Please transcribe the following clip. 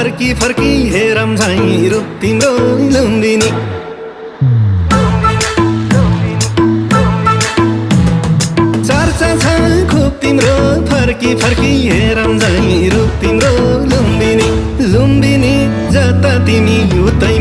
फर्की फर्की harem झैं रूप तिम्रो लुम्बिनी। चर्चा छ खुब तिम्रो फर्की फर्की हेरम झैं रूप तिम्रो लुम्बिनी। लुम्बिनी जता तिमी उतै